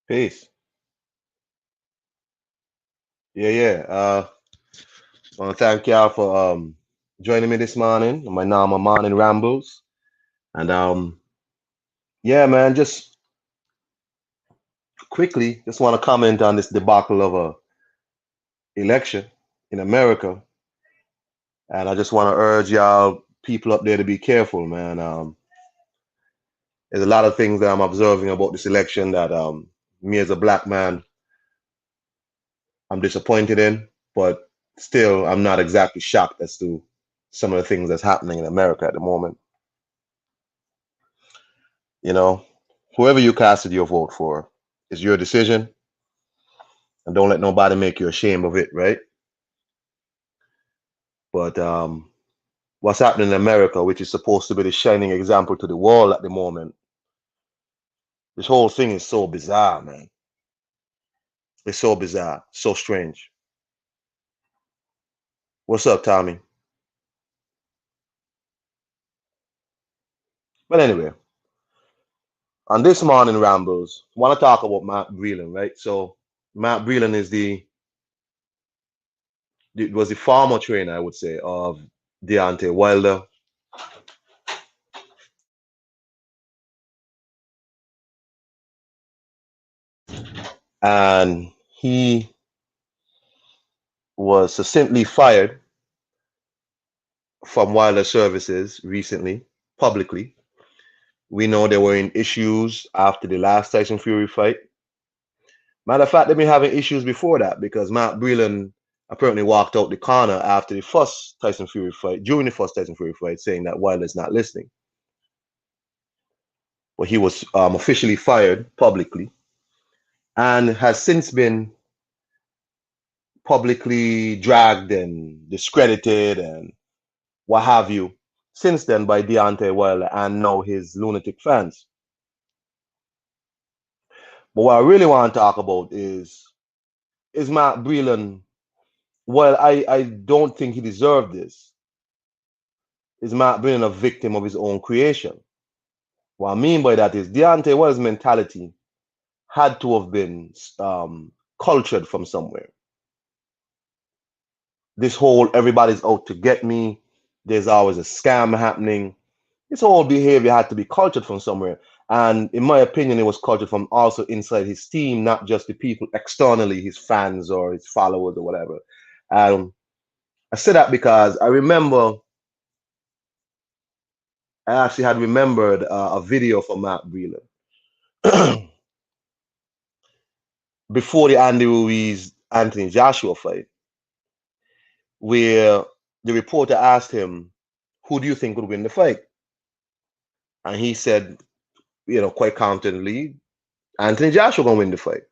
Peace. Yeah. I want to thank y'all for joining me this morning on my normal morning rambles. And yeah, man, just quickly, just want to comment on this debacle of a election in America. And I just want to urge y'all people up there to be careful, man. There's a lot of things that I'm observing about this election that me as a black man, I'm disappointed in, but still, I'm not exactly shocked as to some of the things that's happening in America at the moment. You know, whoever you casted your vote for is your decision, and don't let nobody make you ashamed of it, right? But what's happening in America, which is supposed to be the shining example to the world at the moment, this whole thing is so bizarre, man. It's so bizarre, so strange. What's up, Tommy? But anyway, on this morning rambles, I want to talk about Matt Breland, right? So Matt Breland is was the former trainer, I would say, of Deontay Wilder, and he was succinctly fired from Wilder Services recently, publicly. We know there were in issues after the last Tyson Fury fight. Matter of fact, they've been having issues before that because Matt Breland apparently walked out the corner after the first Tyson Fury fight, during the first Tyson Fury fight, saying that Wilder's not listening. But he was officially fired publicly and has since been publicly dragged and discredited and what have you since then by Deontay Wilder and now his lunatic fans. But what I really want to talk about is Matt Breland. Well, I don't think he deserved this. Is Matt Breland a victim of his own creation? What I mean by that is Deontay Wilder's mentality had to have been cultured from somewhere. This whole everybody's out to get me, there's always a scam happening. This whole behavior had to be cultured from somewhere. And in my opinion, it was cultured from also inside his team, not just the people externally, his fans or his followers or whatever. I say that because I actually had remembered a video from Matt Breland before the Andy Ruiz Anthony Joshua fight, where the reporter asked him, "Who do you think would win the fight?" And he said, quite confidently, Anthony Joshua gonna win the fight.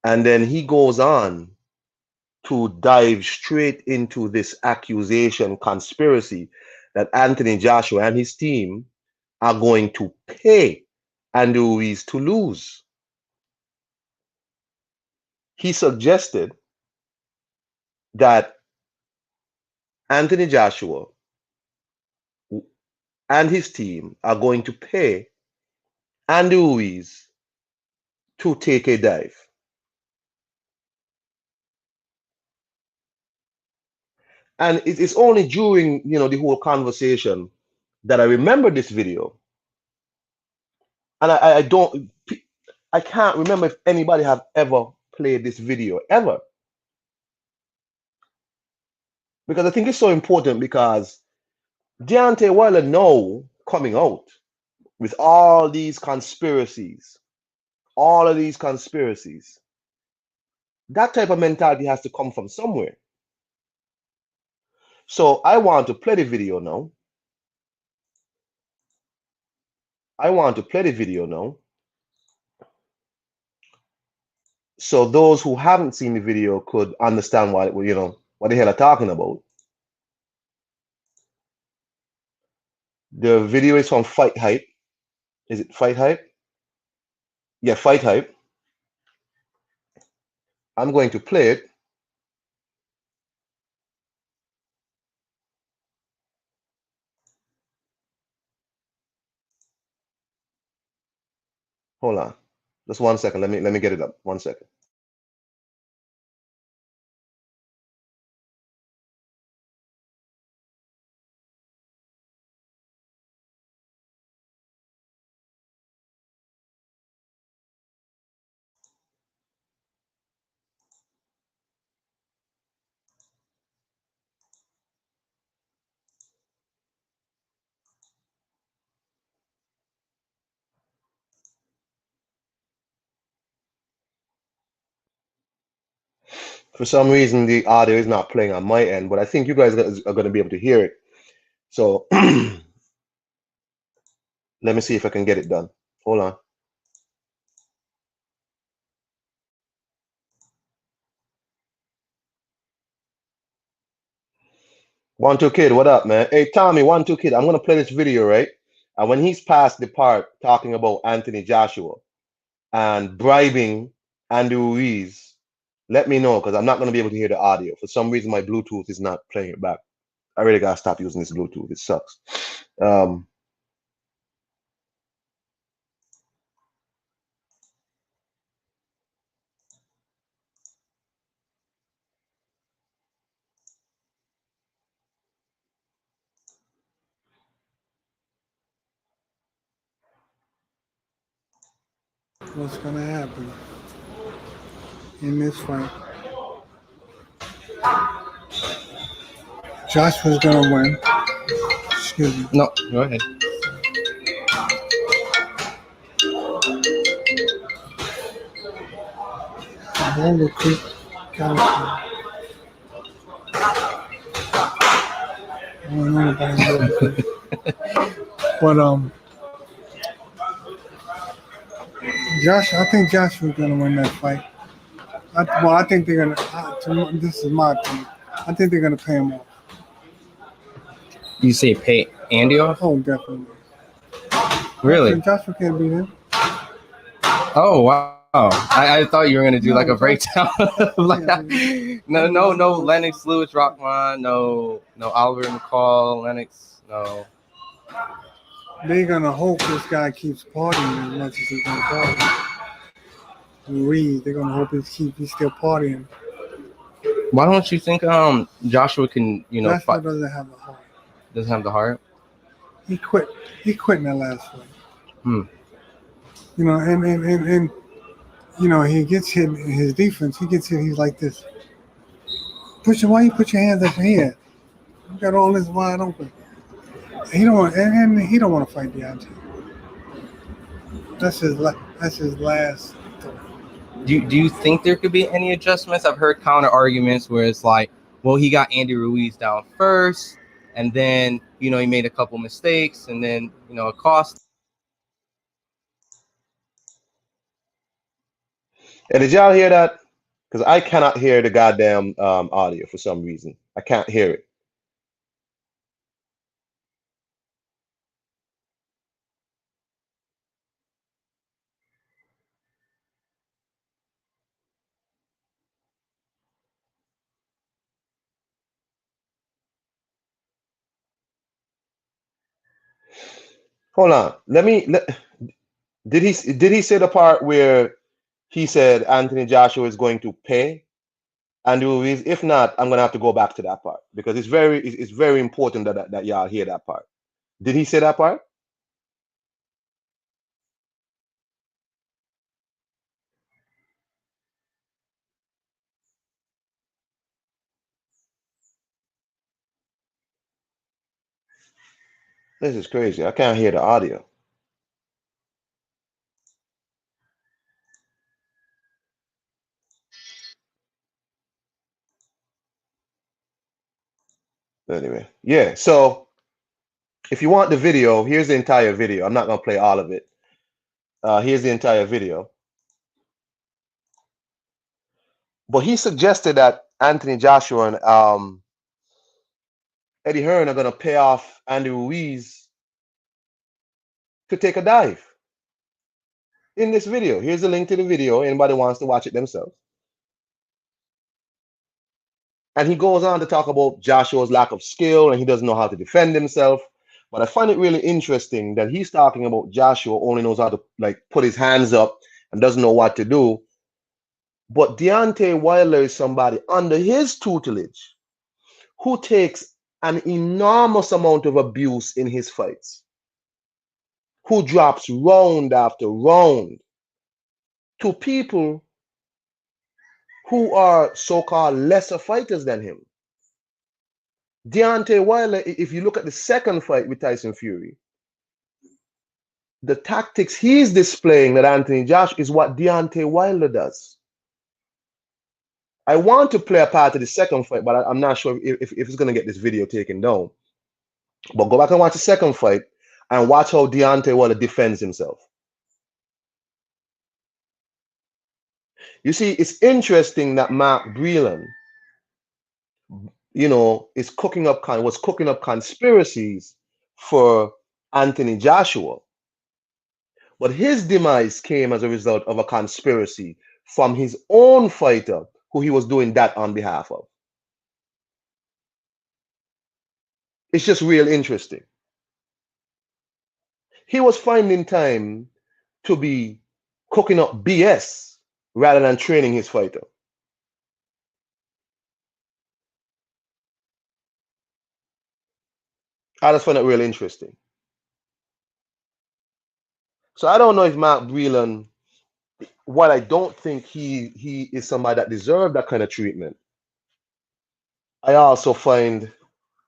And then he goes on to dive straight into this accusation conspiracy that Anthony Joshua and his team are going to pay Andy Ruiz to lose. He suggested that Anthony Joshua and his team are going to pay Andy Ruiz to take a dive. And it is only during the whole conversation that I remember this video. And I don't I can't remember if anybody have ever played this video ever. Because I think it's so important because Deontay Wilder now coming out with all of these conspiracies. That type of mentality has to come from somewhere. So I want to play the video now. I want to play the video now. So those who haven't seen the video could understand what the hell I'm talking about. The video is from Fight Hype. Is it Fight Hype? Yeah, Fight Hype. I'm going to play it. Hold on. Just 1 second. Let me get it up. 1 second. For some reason, the audio is not playing on my end, but I think you guys are going to be able to hear it. So let me see if I can get it done. Hold on. One two kid, what up, man? Hey Tommy, one two kid. I'm gonna play this video, right? And when he's past the part talking about Anthony Joshua and bribing Andy Ruiz, let me know because I'm not gonna be able to hear the audio. For some reason, my Bluetooth is not playing it back. I really gotta stop using this Bluetooth. It sucks. Um, What's gonna happen in this fight? Joshua's gonna win. Excuse me. No, go ahead. Boulder Creek, California. I don't know about Boulder Creek. But I think Joshua's gonna win that fight. I think they're gonna. This is my opinion. I think they're gonna pay him off. You say pay Andy off? Oh, definitely. Really? Joshua can't beat him. Oh wow! I thought you were gonna do No, like a Josh- breakdown of like Yeah. no Lennox Lewis Rockman, no Oliver McCall Lennox, no. They're gonna hope this guy keeps partying as much as he's gonna party. Reed, they're gonna hope he's still partying. Why don't you think Joshua can Joshua fight? doesn't have a heart. Doesn't have the heart? He quit. He quit in that last fight. Hmm. You know, and you know, he gets hit in his defense. He gets hit. He's like this. Why you put your hands up here? You got all this wide open. He don't want, and he don't want to fight Deontay. That's his last. Do you think there could be any adjustments? I've heard counter arguments where it's like, well, he got Andy Ruiz down first, and then he made a couple mistakes, and then it cost. and did y'all hear that? Because I cannot hear the goddamn audio for some reason. I can't hear it. Hold on. Did he say the part where he said Anthony Joshua is going to pay Andy Ruiz? If not, I'm gonna have to go back to that part because it's very important that y'all hear that part. Did he say that part? This is crazy. I can't hear the audio. Anyway, yeah. So if you want the video, here's the entire video. I'm not gonna play all of it. Here's the entire video. But he suggested that Anthony Joshua and Eddie Hearn are gonna pay off Andy Ruiz to take a dive in this video. Here's the link to the video. Anybody wants to watch it themselves. And he goes on to talk about Joshua's lack of skill and he doesn't know how to defend himself. But I find it really interesting that he's talking about Joshua only knows how to like put his hands up and doesn't know what to do. But Deontay Wilder is somebody under his tutelage who takes an enormous amount of abuse in his fights, who drops round after round to people who are so-called lesser fighters than him. Deontay Wilder, if you look at the second fight with Tyson Fury, the tactics he's displaying that Anthony Josh is what Deontay Wilder does. I want to play a part of the second fight, but I'm not sure if it's going to get this video taken down. But go back and watch the second fight and watch how Deontay Wilder defends himself. You see, it's interesting that Mark Breland, is was cooking up conspiracies for Anthony Joshua. But his demise came as a result of a conspiracy from his own fighter who he was doing that on behalf of. It's just real interesting. He was finding time to be cooking up BS rather than training his fighter. I just find it real interesting. So I don't know if Mark Breland, while I don't think he is somebody that deserved that kind of treatment, I also find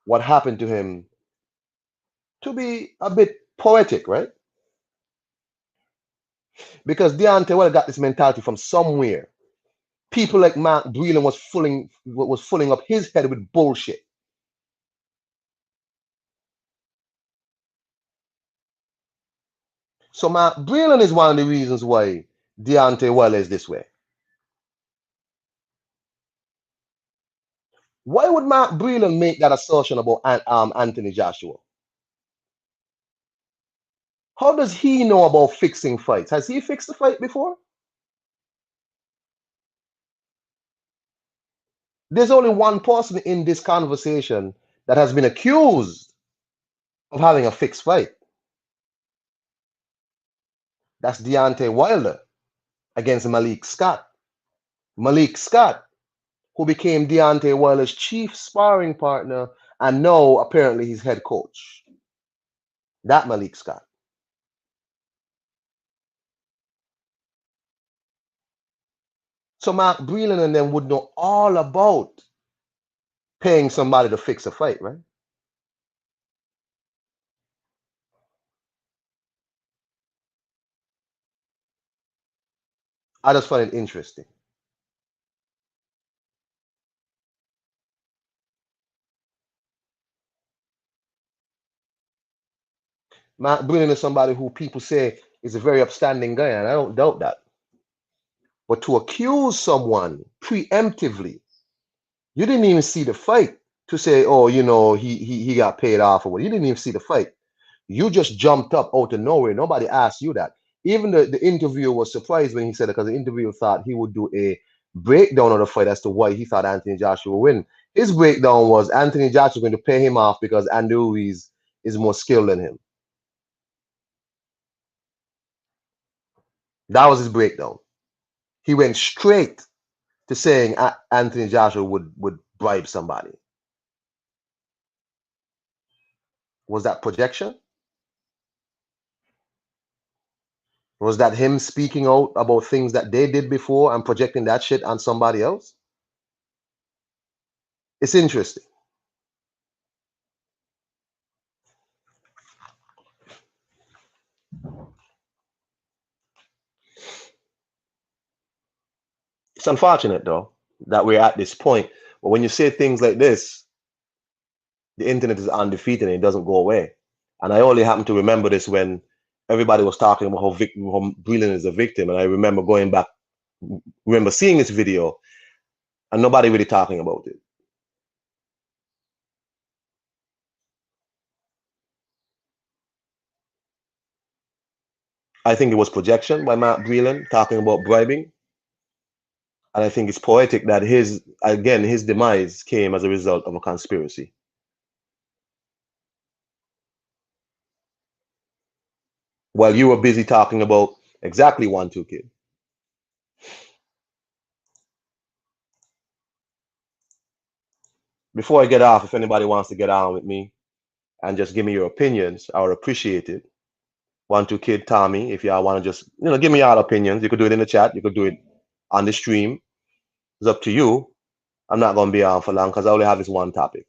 what happened to him to be a bit poetic, right? Because Deontay Wilder got this mentality from somewhere. People like Mark Breland was filling up his head with bullshit. So Mark Breland is one of the reasons why Deontay Wilder is this way. Why would Mark Breland make that assertion about Anthony Joshua? How does he know about fixing fights? Has he fixed a fight before? There's only one person in this conversation that has been accused of having a fixed fight. That's Deontay Wilder against Malik Scott. Malik Scott, who became Deontay Wilder's chief sparring partner and now apparently his head coach. That Malik Scott. So Mark Breland and them would know all about paying somebody to fix a fight, right? I just find it interesting. Mark Breland is somebody who people say is a very upstanding guy, and I don't doubt that. But to accuse someone preemptively, you didn't even see the fight to say, oh, he got paid off or what. You didn't even see the fight. You just jumped up out of nowhere. Nobody asked you that. Even the interviewer was surprised when he said it because the interviewer thought he would do a breakdown of the fight as to why he thought Anthony Joshua would win. His breakdown was Anthony Joshua going to pay him off because Andy Ruiz is more skilled than him. That was his breakdown. He went straight to saying Anthony Joshua would bribe somebody. Was that projection? Was that him speaking out about things that they did before and projecting that shit on somebody else? It's interesting. It's unfortunate though that we're at this point. But when you say things like this, the internet is undefeated and it doesn't go away. And I only happen to remember this when everybody was talking about how Breland is a victim. And I remember remember seeing this video and nobody really talking about it. I think it was projection by Matt Breland talking about bribing. And I think it's poetic that his demise came as a result of a conspiracy. While you were busy talking about exactly 1-2 Kid. before I get off, if anybody wants to get on with me and just give me your opinions, I would appreciate it. One, two, kid, Tommy, if y'all want to just, give me your opinions, you could do it in the chat. You could do it on the stream. It's up to you. I'm not going to be on for long because I only have this one topic.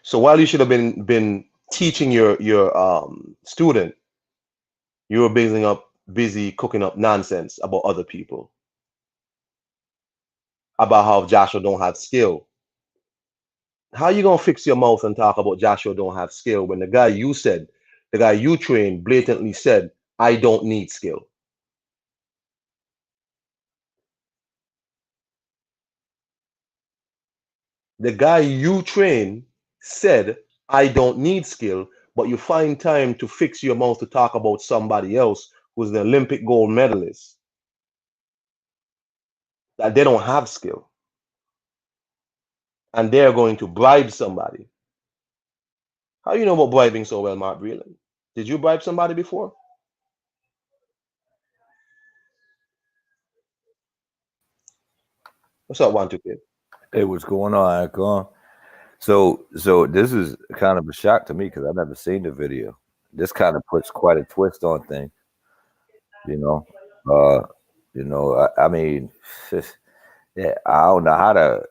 So while you should have been teaching your student, you were busy cooking up nonsense about other people, about how Joshua don't have skill. How you gonna fix your mouth and talk about Joshua don't have skill when the guy you trained blatantly said, I don't need skill. The guy you train said, I don't need skill, but you find time to fix your mouth to talk about somebody else who's an Olympic gold medalist, that they don't have skill. And they're going to bribe somebody. How you know about bribing so well, Mark Breland? Did you bribe somebody before? What's up, one, two, kid? Hey, what's going on, Icon? So this is kind of a shock to me because I've never seen the video. This kind of puts quite a twist on things, you know. I mean, yeah, I don't know how to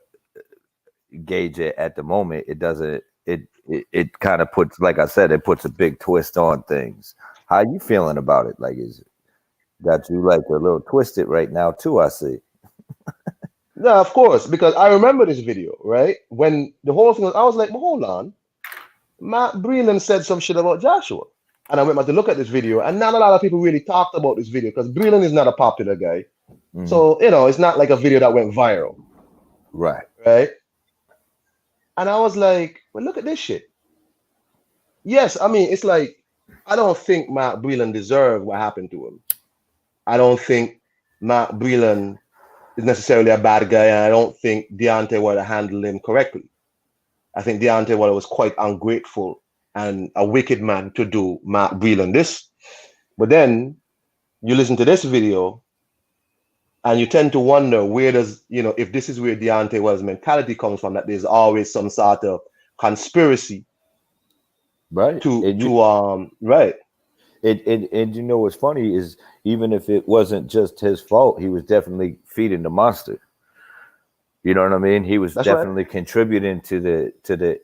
gauge it at the moment. It doesn't. It kind of puts, like I said, it puts a big twist on things. How you feeling about it? Like, is it got you like a little twisted right now too? I see. No, of course, because I remember this video, right? When the whole thing was, I was like, well, hold on. Matt Breland said some shit about Joshua. And I went back to look at this video, and not a lot of people really talked about this video because Breland is not a popular guy. Mm-hmm. So, it's not like a video that went viral. Right. Right? And I was like, well, look at this shit. Yes, I mean, it's like, I don't think Matt Breland deserved what happened to him. I don't think Matt Breland is necessarily a bad guy, and I don't think Deontay Wilder handled him correctly. I think Deontay Wilder was quite ungrateful and a wicked man to do Matt Breland this. But then you listen to this video and you tend to wonder where does, if this is where Deontay Wilder's mentality comes from, that there's always some sort of conspiracy. Right. Right. And you know what's funny is even if it wasn't just his fault, he was definitely feeding the monster. You know what I mean? He was definitely contributing to the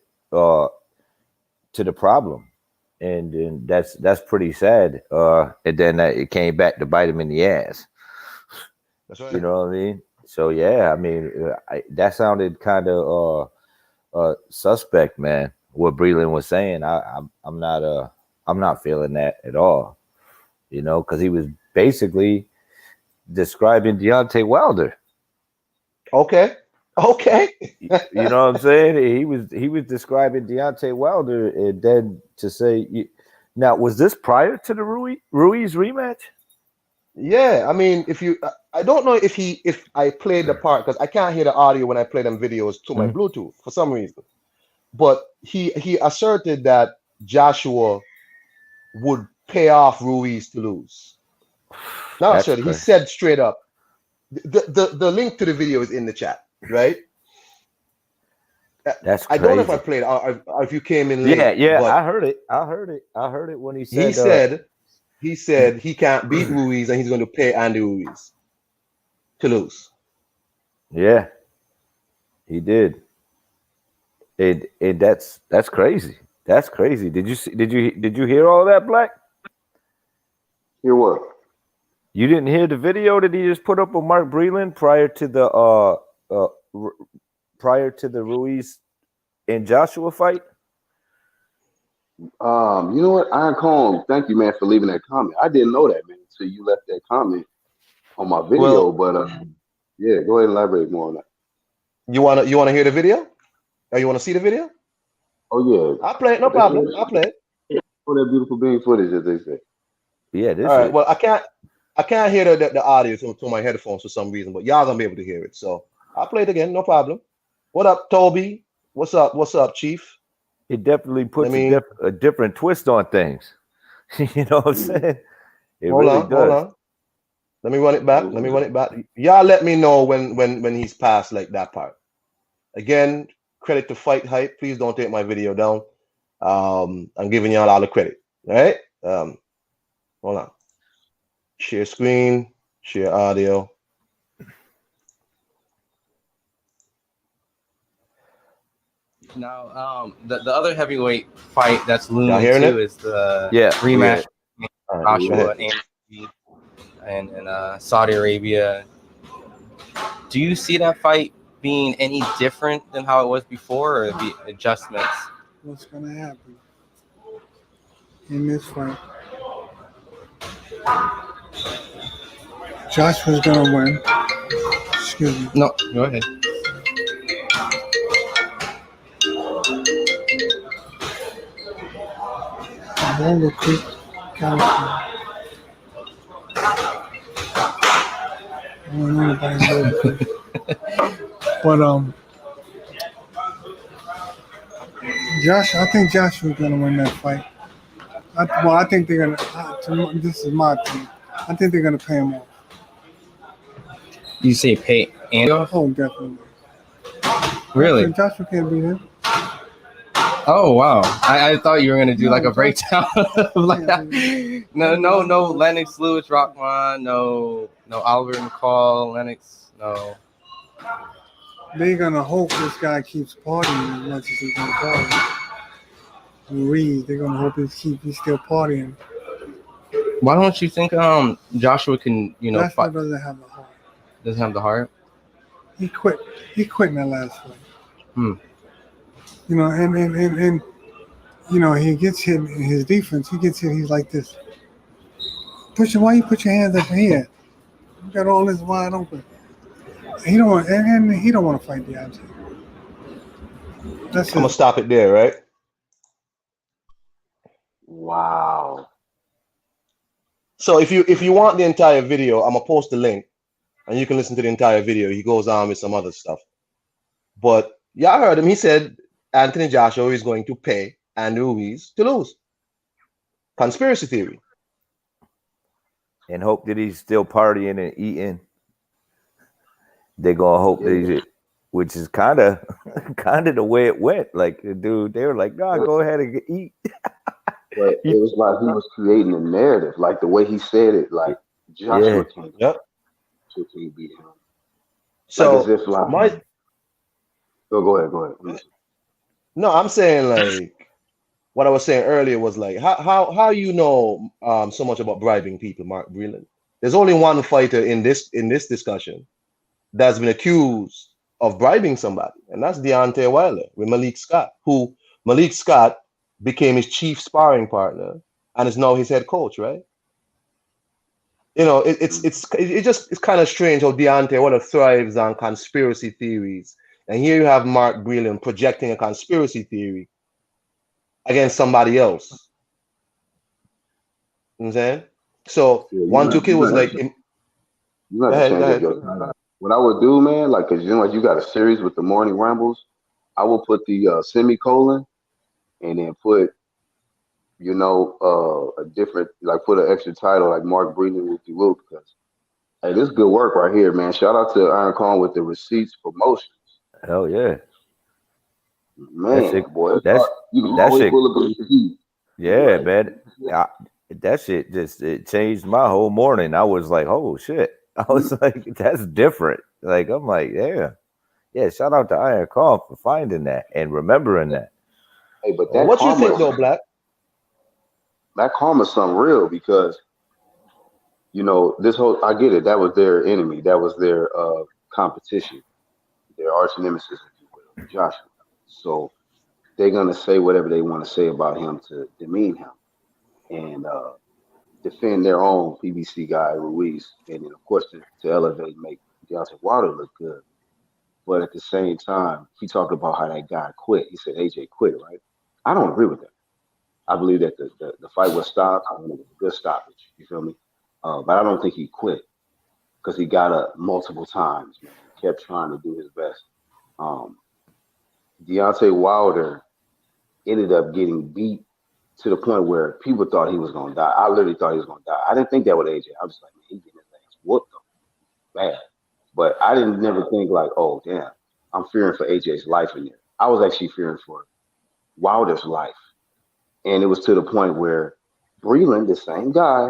problem, and that's pretty sad. And then it came back to bite him in the ass. That's right. You know what I mean? So yeah, I mean that sounded kind of suspect, man. What Breland was saying, I'm not feeling that at all, because he was basically describing Deontay Wilder. Okay. You know what I'm saying? He was describing Deontay Wilder, and then to say, now was this prior to the Ruiz rematch? Yeah, I mean, I don't know if I played the part because I can't hear the audio when I play them videos to my Bluetooth for some reason. But he asserted that Joshua would pay off Ruiz to lose. Not asserted. He said straight up. The link to the video is in the chat, right? That's crazy. I don't know if I played or if you came in late. Yeah. I heard it when he said. He said he can't beat Ruiz and he's going to pay Andy Ruiz to lose. Yeah, he did. And that's crazy. That's crazy. Did you hear all that, Black? Hear what? You didn't hear the video that he just put up with Mark Breland prior to the Ruiz and Joshua fight? You know what? Iron Cone, thank you, man, for leaving that comment. I didn't know that, man, until you left that comment on my video. But yeah, go ahead and elaborate more on that. You wanna hear the video? Or you wanna see the video? Oh yeah, I'll play it. No problem. I'll play it. Oh, that beautiful being footage, as they say. Yeah. All right. Well, I can't hear the audio through my headphones for some reason, but y'all gonna be able to hear it. So I'll play it again. No problem. What up, Toby? What's up, Chief? It definitely puts a different twist on things. You know what I'm saying? It hold really on, does. Hold on. Let me run it back. Let me run it back. Y'all let me know when he's past like that part. Again, credit to Fight Hype. Please don't take my video down. I'm giving y'all all the credit. All right. Hold on. Share screen. Share audio. Now, the other heavyweight fight that's Y'all looming hearing too it? is the Yeah, rematch between All right, go Joshua ahead. and Saudi Arabia. Do you see that fight being any different than how it was before, or the adjustments? What's gonna happen in this fight? Joshua's gonna win. Excuse me. No, go ahead. Boulder Creek, California. I don't know about Boulder Creek. But I think Joshua's gonna win that fight. I think they're gonna. This is my opinion. I think they're gonna pay him off. You say pay and Oh, definitely. really? Joshua can't beat him. Oh wow! I thought you were gonna do No, like a Joshua- breakdown of like Yeah, no Lennox Lewis Rockman, no Oliver McCall Lennox, no. They're gonna hope this guy keeps partying as much as he's gonna party. Reed, they're gonna hope he's still partying. Why don't you think Joshua can Joshua fight? doesn't have the heart. Doesn't have the heart. He quit. He quit in that last fight. Hmm. You know, and you know, he gets hit in his defense. He gets hit. He's like this. Why you put your hands up here? You got all this wide open. He don't want, and he don't want to fight Deontay. That's I'm gonna it. stop it there, right? Wow. So if you want the entire video, I'm gonna post the link, and you can listen to the entire video. He goes on with some other stuff. But y'all heard him. He said Anthony Joshua is going to pay Andy Ruiz to lose. Conspiracy theory. and hope that he's still partying and eating. They're gonna hope that he's, which is kind of the way it went. Like the dude, they were like, "God, go ahead and eat." But it was like he was creating a narrative, like the way he said it, like Joshua can't Yep. beat him. So like as if like my go ahead. no, I'm saying like what I was saying earlier was like how you know so much about bribing people, Mark Breland. There's only one fighter in this discussion that's been accused of bribing somebody, and that's Deontay Wilder with Malik Scott, who Malik Scott became his chief sparring partner and is now his head coach, right? You know, it's kind of strange how Deontay Wilder thrives on conspiracy theories, and here you have Mark Breland projecting a conspiracy theory against somebody else. You know what I'm saying? So Yeah, 1-2 Kill was like, you go have to ahead, change go up ahead. your time. What I would do, man, like, cause you know, like you got a series with the morning rambles. I will put the semicolon and then put, a different, like, put an extra title like Mark Breeden with you Luke, because hey, this is good work right here, man. Shout out to Iron Khan with the receipts promotions. Hell yeah, Man, shit- boy, that's you can that always shit. pull up a receipt. Yeah, Like, man. That shit just it changed my whole morning. I was like, oh shit. I was like, that's different. Like I'm like, yeah. Shout out to Iron Khan for finding that and remembering that. hey, but that What you think karma, though, Black? that karma's something real because this whole I get it. That was their enemy. That was their competition, their arch nemesis, if you will, Joshua. So they're gonna say whatever they want to say about him to demean him and defend their own PBC guy Ruiz, and then of course to elevate and make Deontay Wilder look good. But at the same time, he talked about how that guy quit. He said AJ quit, right? I don't agree with that. I believe that the fight was stopped and it was a good stoppage. You feel me? But I don't think he quit because he got up multiple times, man. He kept trying to do his best. Um, Deontay Wilder ended up getting beat to the point where people thought he was gonna die. I literally thought he was gonna die. I didn't think that with AJ. I was like, man, he getting his ass whooped. bad. But I didn't never think like, oh damn, I'm fearing for AJ's life in there. I was actually fearing for Wilder's life. And it was to the point where Breland, the same guy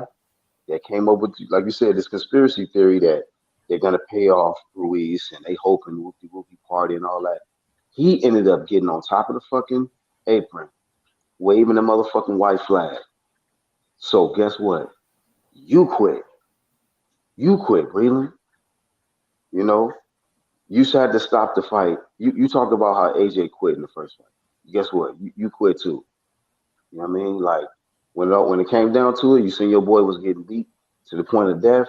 that came up with, like you said, this conspiracy theory that they're gonna pay off Ruiz and they hoping whoopie whoopie party and all that. He ended up getting on top of the fucking apron, waving the motherfucking white flag. So guess what? You quit. You quit, Breland. You know, you had to stop the fight. You talked about how AJ quit in the first fight. Guess what? You quit too. You know what I mean? Like when it came down to it, you seen your boy was getting beat to the point of death,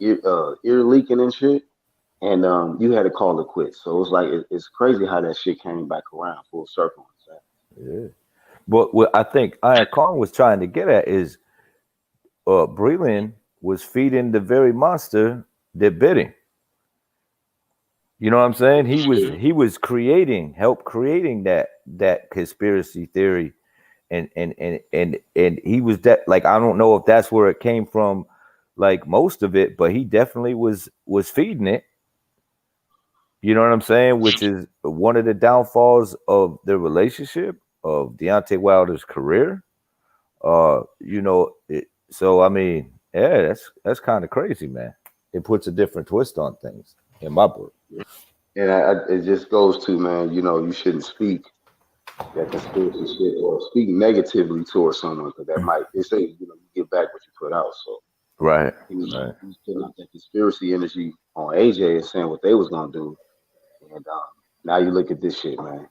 ear leaking and shit, and you had to call it quits. So it's like it's crazy how that shit came back around full circle. Yeah. But what I think Iron Kong was trying to get at is Breland was feeding the very monster that bit him. You know what I'm saying? He was help creating that conspiracy theory, and he was that, like, I don't know if that's where it came from, like most of it, but he definitely was feeding it. You know what I'm saying? Which is one of the downfalls of the relationship of Deontay Wilder's career. So I mean, yeah, that's kind of crazy, man. It puts a different twist on things in my book. And it just goes to, man, you shouldn't speak that conspiracy shit or speak negatively towards someone because that might, they say, you get back what you put out. So Right. he was putting out that conspiracy energy on AJ and saying what they was gonna do. And now you look at this shit, man.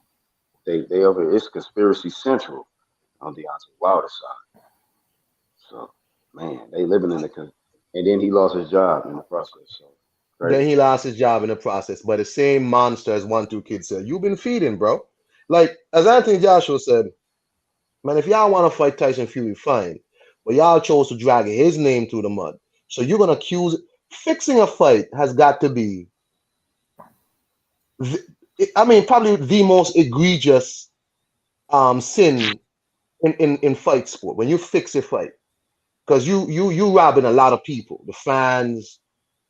They over, it's conspiracy central on Deontay Wilder's side. So man, they living in and then he lost his job in the process. So Then crazy. he lost his job in the process. But the same monster as 1-2 Kid said, you've been feeding, bro. Like as Anthony Joshua said, man, if y'all want to fight Tyson Fury, fine. But y'all chose to drag his name through the mud. So you're gonna accuse fixing a fight has got to be, I mean, probably the most egregious sin in fight sport when you fix a fight. Because you robbing a lot of people, the fans,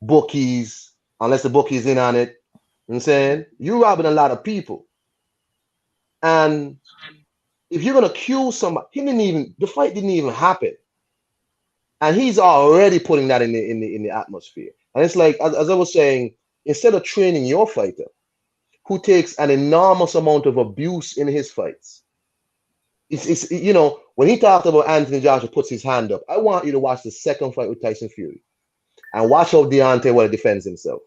bookies, unless the bookie's in on it. You know what I'm saying? You robbing a lot of people. And if you're gonna kill somebody, the fight didn't even happen. And he's already putting that in the atmosphere. And it's like, as I was saying, instead of training your fighter, who takes an enormous amount of abuse in his fights. It's when he talked about Anthony Joshua puts his hand up, I want you to watch the second fight with Tyson Fury and watch how Deontay Wilder defends himself.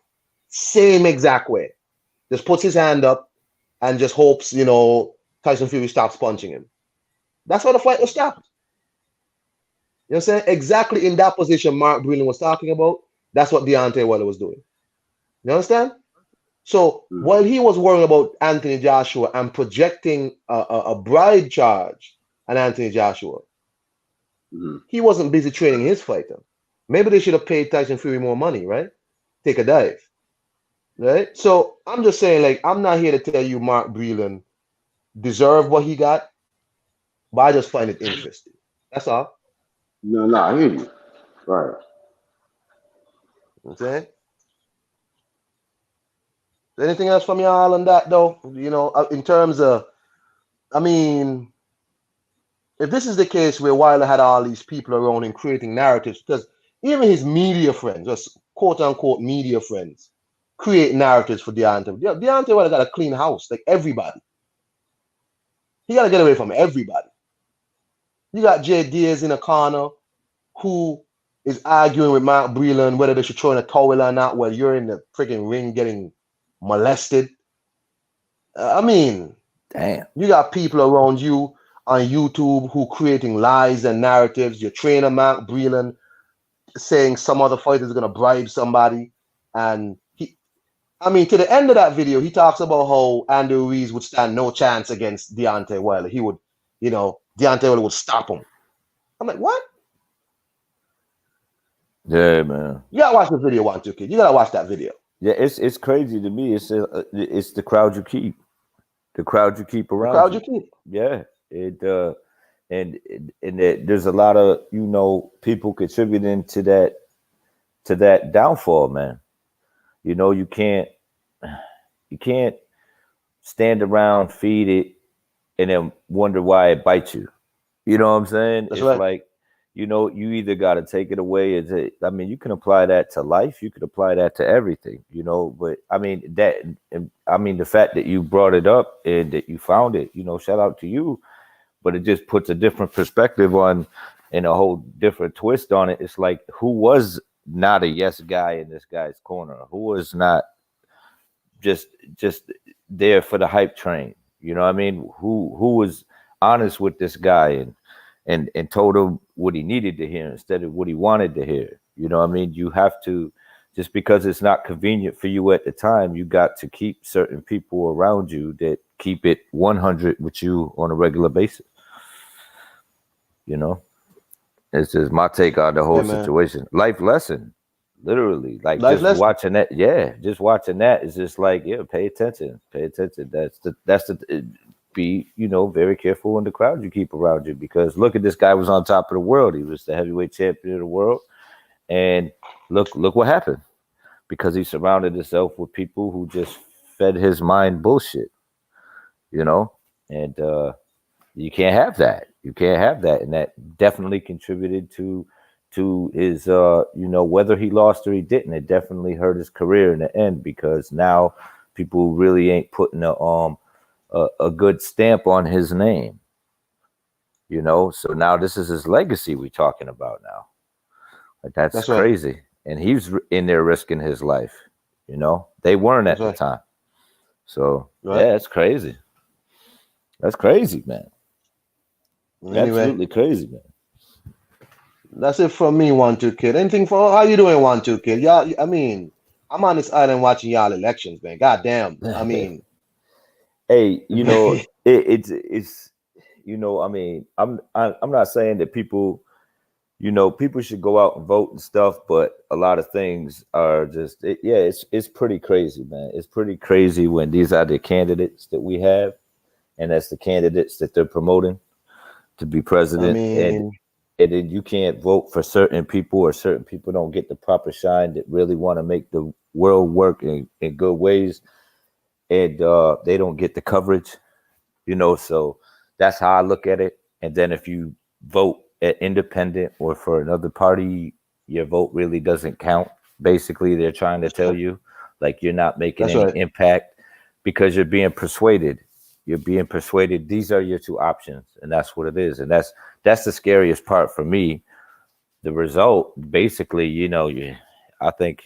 Same exact way. Just puts his hand up and just hopes, Tyson Fury stops punching him. That's how the fight was stopped. You know what I'm saying? Exactly in that position Mark Breland was talking about, that's what Deontay Wilder was doing. You understand? So while he was worrying about Anthony Joshua and projecting a bride charge on Anthony Joshua, he wasn't busy training his fighter. Maybe they should have paid Tyson Fury more money, right? Take a dive. Right? So I'm just saying, like, I'm not here to tell you Mark Breland deserved what he got, but I just find it interesting. That's all. No, I hear you. Right. You know what I'm saying? Anything else from y'all on that, though? In terms of, I mean, if this is the case where Wilder had all these people around him creating narratives, because even his media friends, just quote unquote media friends, create narratives for Deontay. Deontay Wilder got a clean house, like everybody. He got to get away from everybody. You got Jay Diaz in a corner who is arguing with Mark Breland whether they should throw in a towel or not while you're in the freaking ring getting molested. I mean, damn. You got people around you on YouTube who creating lies and narratives. Your trainer, Mark Breland, saying some other fighter is going to bribe somebody. And to the end of that video, he talks about how Andy Ruiz would stand no chance against Deontay Wilder. He would, Deontay Wilder would stop him. I'm like, what? Yeah, man. You gotta watch the video, 1-2 Kid. You gotta watch that video. Yeah, it's crazy to me. It's the crowd you keep, the crowd you keep around. The crowd you keep. Yeah, and there's a lot of people contributing to that downfall, man. You can't stand around, feed it, and then wonder why it bites you. You know what I'm saying? That's It's right. like, you either got to take it away. I mean, you can apply that to life. You could apply that to everything, but I mean, the fact that you brought it up and that you found it, shout out to you. But it just puts a different perspective on and a whole different twist on it. It's like, who was not a yes guy in this guy's corner? Who was not just just there for the hype train? You know what I mean? Who was honest with this guy and told him what he needed to hear instead of what he wanted to hear? You know what I mean? You have to, just because it's not convenient for you at the time, you got to keep certain people around you that keep it 100 with you on a regular basis. You know, it's just my take on the Yeah, whole man. situation. Life lesson, literally. Like Life just lesson. watching that, yeah, just watching that is just like, yeah, pay attention, pay attention. Be very careful in the crowd you keep around you, because look at this guy was on top of the world. He was the heavyweight champion of the world, and look what happened, because he surrounded himself with people who just fed his mind bullshit. You know, and you can't have that. You can't have that, and that definitely contributed to his whether he lost or he didn't. It definitely hurt his career in the end, because now people really ain't putting a good stamp on his name. So now this is his legacy we talking about now. Like, that's That's right. crazy, and he's in there risking his life. They weren't That's at the right. time. So Right. yeah, it's crazy. That's crazy, man. Anyway, Absolutely crazy, man. that's it from me, 1 2 kid. Anything for how you doing, 1 2 kid? Y'all, I mean, I'm on this island watching y'all elections, man. God damn. I mean, Hey, it's I mean, I'm not saying that people should go out and vote and stuff, but a lot of things are just it's pretty crazy, man. It's pretty crazy when these are the candidates that we have, and that's the candidates that they're promoting to be I president, mean, and then you can't vote for certain people, or certain people don't get the proper shine that really want to make the world work in good ways, and they don't get the coverage. So that's how I look at it. And then if you vote at independent or for another party, your vote really doesn't count. Basically, they're trying to that's tell right. you, like, you're not making That's any right. impact, because you're being persuaded. You're being persuaded. These are your two options, and that's what it is. And that's the scariest part for me. The result, basically, I think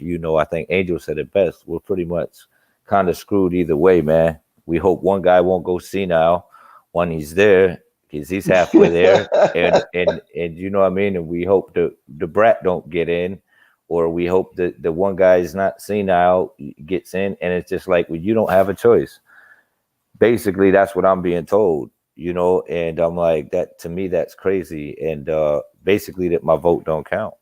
Angel said it best. We're pretty much kind of screwed either way, man. We hope one guy won't go senile when he's there, because he's halfway there, and you know what I mean. And we hope the brat don't get in, or we hope that the one guy is not senile gets in, and it's just like, well, you don't have a choice. Basically, that's what I'm being told. And I'm like, that to me, that's crazy. And basically, that my vote don't count.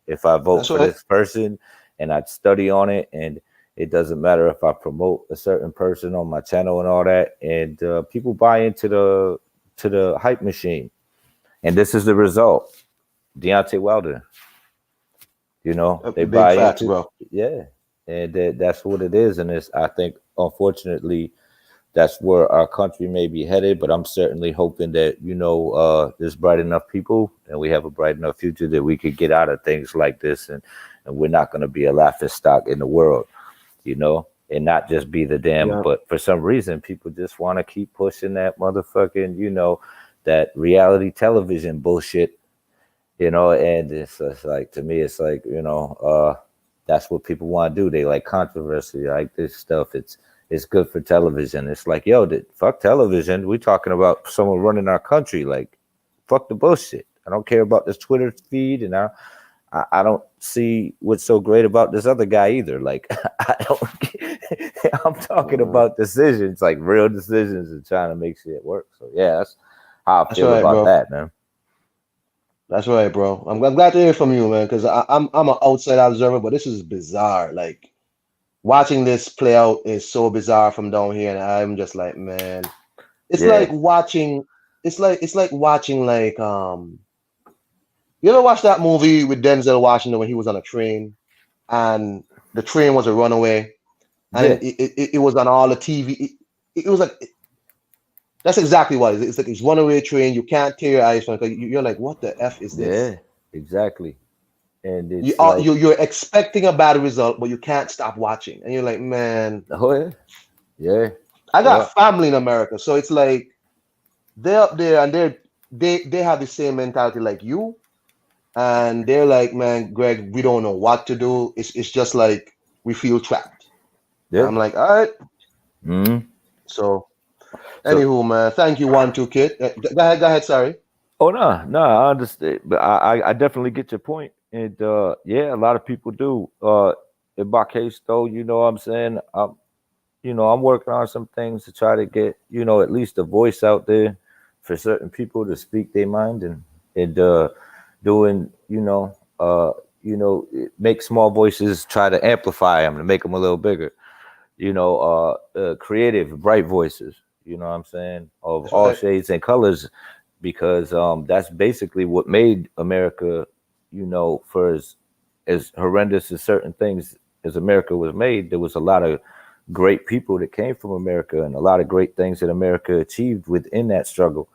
If I vote That's for right. this person and I study on it, and it doesn't matter if I promote a certain person on my channel and all that, and people buy into the hype machine, and this is the result. Deontay Wilder, they Big buy facts, into, bro. yeah, and that's what it is. And I think, unfortunately, that's where our country may be headed. But I'm certainly hoping that there's bright enough people, and we have a bright enough future, that we could get out of things like this, and we're not going to be a laughing stock in the world, and not just be the damn. Yeah. But for some reason, people just want to keep pushing that motherfucking, that reality television bullshit, and it's like, to me, it's like, that's what people want to do. They like controversy, like this stuff. It's good for television. It's like, yo, fuck television. We talking about someone running our country. Like, fuck the bullshit. I don't care about this Twitter feed, and I don't see what's so great about this other guy either. Like, I don't. I'm talking Mm. about decisions, like real decisions, and trying to make shit work. So yeah, that's how I That's feel right, about bro. that, man. That's right, bro. I'm glad to hear from you, man, because I'm an outside observer, but this is bizarre. Like, watching this play out is so bizarre from down here, and I'm just like, man, it's like Yeah, watching. It's like watching you ever watch that movie with Denzel Washington when he was on a train, and the train was a runaway, and Yeah, it was on all the TV. It was like that's exactly what it is. It's like it's runaway train. You can't tear your eyes from it. You're like, what the f is this? yeah, exactly. And You it's are like, you're expecting a bad result, but you can't stop watching, and you're like, man, oh yeah, yeah, I yeah, got family in America, so it's like they're up there and they have the same mentality like you, and they're like, man, Greg, we don't know what to do. It's just like we feel trapped. yeah. I'm like, all right. Hmm. So, So, anywho, man, thank you, 1 2 kid. Go ahead. Sorry. oh no, no, I understand, but I definitely get your point, and yeah, a lot of people do. In my case, though, you know what I'm saying, I'm working on some things to try to get, at least a voice out there for certain people to speak their mind, and doing, make small voices, try to amplify them to make them a little bigger. Creative, bright voices. You know what I'm saying, of That's all right. shades and colors, because that's basically what made America. For as horrendous as certain things as America was made, there was a lot of great people that came from America and a lot of great things that America achieved within that struggle.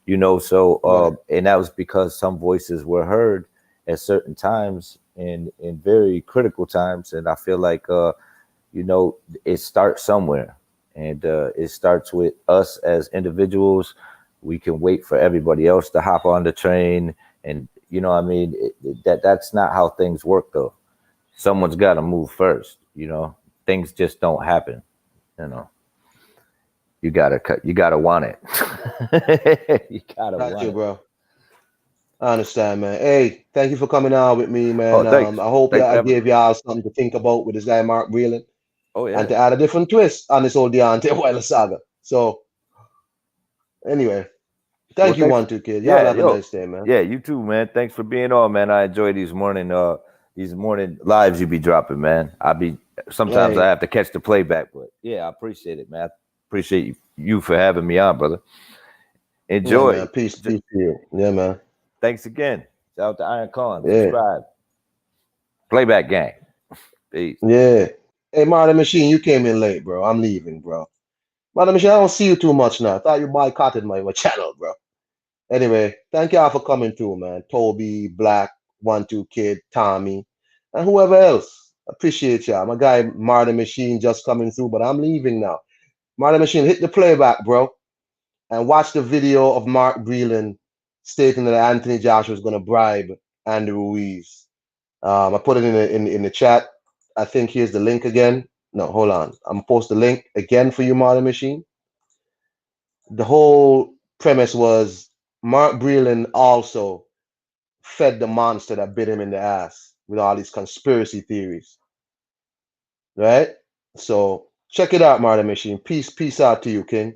So Right. and that was because some voices were heard at certain times in very critical times, and I feel like you know, it starts somewhere, and it starts with us as individuals. We can wait for everybody else to hop on the train, and what I mean, that's not how things work, though. Someone's got to move first. Things just don't happen. You know, you gotta want it. You gotta Got want you, it. bro. I understand, man. Hey, thank you for coming out with me, Oh, man. thanks, I hope thanks that for I having gave me. y'all something to think about with this guy Mark Breland, Oh and yeah. to add a different twist on this old Deontay Wilder saga. So, anyway, Well, thank you, thanks. 1 2 kid. Y'all Yeah, have a yo, nice day, man. yeah, you too, man. Thanks for being on, man. I enjoy these morning lives you be dropping, man. Sometimes I Hey, have to catch the playback, but yeah, I appreciate it, man. I appreciate you for having me on, brother. yeah, Enjoy. man. Peace to you. Yeah, man. Thanks again. Shout out to Iron Con. Yeah, Subscribe. Playback gang. Peace. yeah. Hey, Marty Machine, you came in late, bro. I'm leaving, bro. Marty Machine, I don't see you too much now. I thought you boycotted my channel, bro. Anyway, thank y'all for coming through, man. Toby, Black, 1 2 kid, Tommy, and whoever else. Appreciate y'all. My guy Marty Machine just coming through, but I'm leaving now. Marty Machine, hit the playback, bro, and watch the video of Mark Breland stating that Anthony Joshua is going to bribe Andy Ruiz. I put it in the chat. I think here's the link again. No, hold on. I'm gonna post the link again for you, Marty Machine. The whole premise was Mark Breland also fed the monster that bit him in the ass with all these conspiracy theories, right? So check it out, Marty Machine. Peace out to you, King.